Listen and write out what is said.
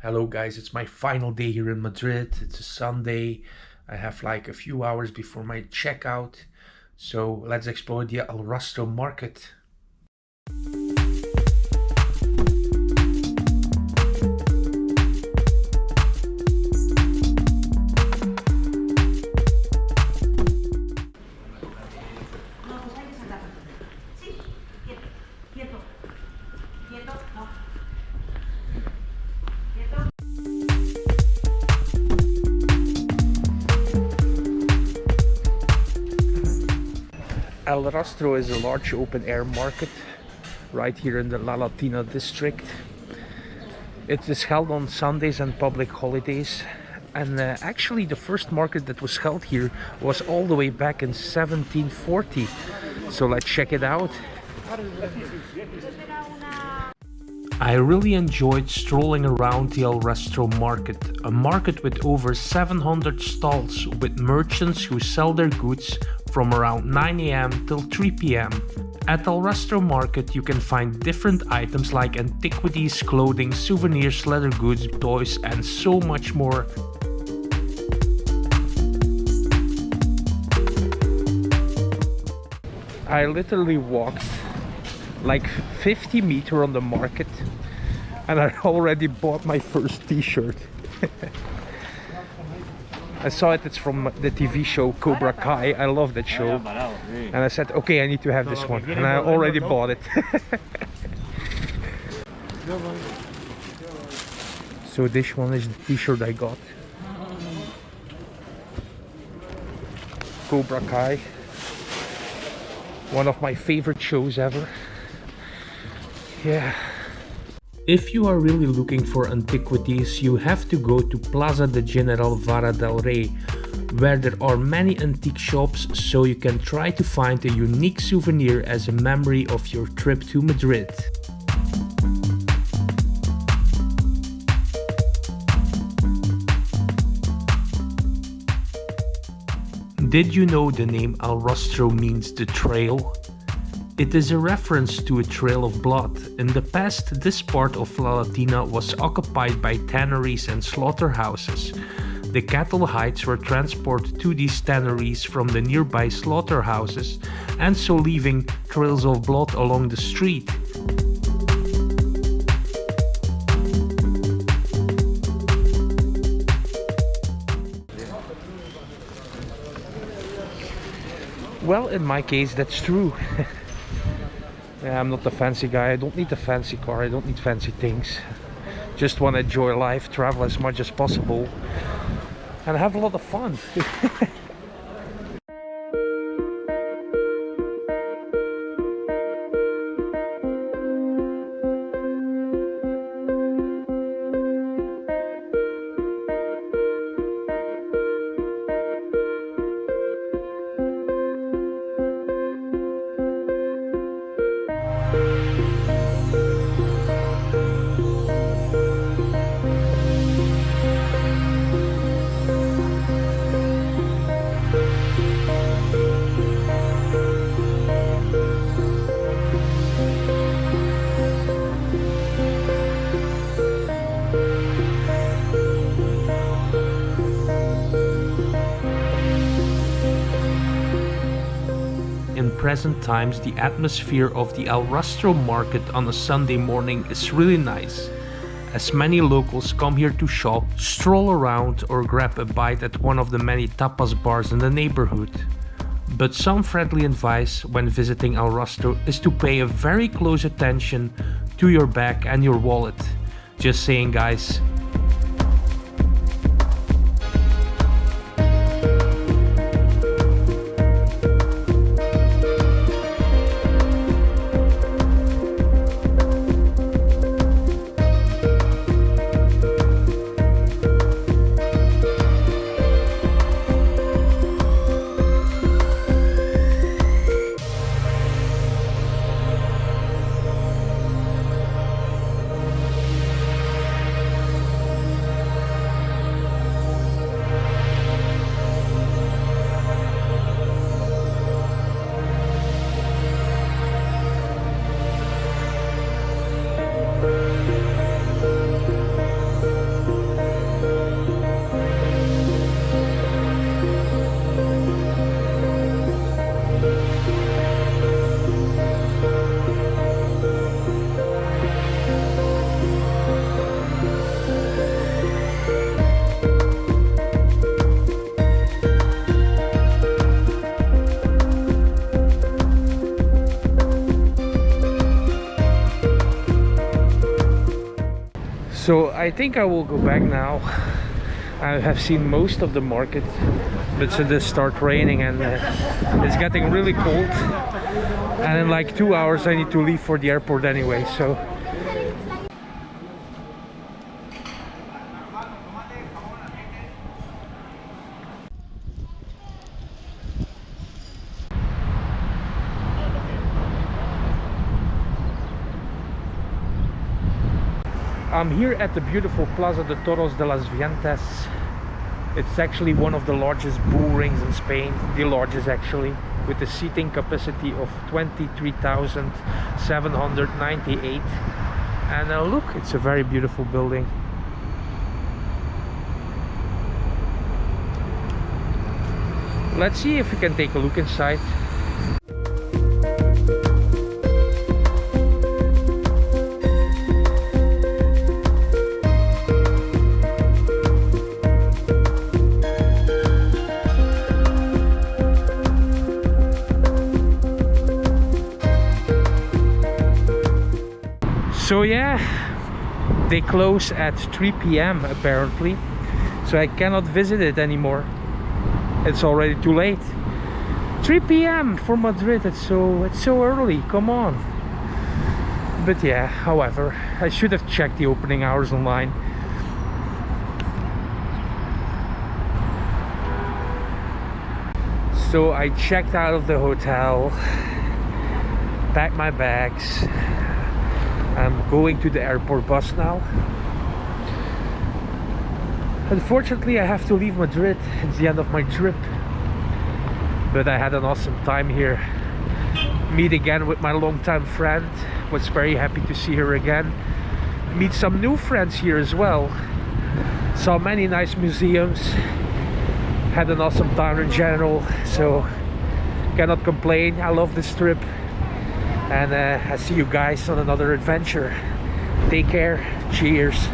Hello guys, it's my final day here in Madrid. It's a Sunday. I have like a few hours before my checkout. So let's explore the Rastro Market. El Rastro is a large open-air market right here in the La Latina district. It is held on Sundays and public holidays, and actually the first market that was held here was all the way back in 1740. So let's check it out. I really enjoyed strolling around the El Rastro Market, a market with over 700 stalls with merchants who sell their goods from around 9 AM till 3 PM. At El Rastro Market you can find different items like antiquities, clothing, souvenirs, leather goods, toys and so much more. I literally walked like 50 meters on the market and I already bought my first t-shirt. I saw it's from the TV show Cobra Kai. I love that show. And I said, okay, I need to have this one. And I already bought it. So this one is the t-shirt I got. Cobra Kai. One of my favorite shows ever. Yeah. If you are really looking for antiquities, you have to go to Plaza de General Vara del Rey, where there are many antique shops, so you can try to find a unique souvenir as a memory of your trip to Madrid. Did you know the name El Rastro means the trail? It is a reference to a trail of blood. In the past, this part of La Latina was occupied by tanneries and slaughterhouses. The cattle hides were transported to these tanneries from the nearby slaughterhouses, and so leaving trails of blood along the street. Well, in my case, that's true. Yeah, I'm not a fancy guy. I don't need a fancy car. I don't need fancy things. Just want to enjoy life, travel as much as possible, and have a lot of fun. In present times, the atmosphere of the El Rastro Market on a Sunday morning is really nice, as many locals come here to shop, stroll around or grab a bite at one of the many tapas bars in the neighborhood. But some friendly advice when visiting El Rastro is to pay a very close attention to your bag and your wallet. Just saying, guys. So I think I will go back now. I have seen most of the market, but it does start raining and it's getting really cold. And in like 2 hours I need to leave for the airport anyway, so. I'm here at the beautiful Plaza de Toros de las Ventas. It's actually one of the largest bull rings in Spain, the largest actually, with a seating capacity of 23,798. And look, it's a very beautiful building. Let's see if we can take a look inside. So yeah, they close at 3 p.m. apparently, so I cannot visit it anymore. It's already too late. 3 p.m. for Madrid, it's so early, come on. But yeah, however, I should have checked the opening hours online. So I checked out of the hotel, packed my bags. I'm going to the airport bus now. Unfortunately, I have to leave Madrid. It's the end of my trip. But I had an awesome time here. Meet again with my longtime friend. Was very happy to see her again. Meet some new friends here as well. Saw many nice museums. Had an awesome time in general. So cannot complain. I love this trip. And I see you guys on another adventure. Take care. Cheers.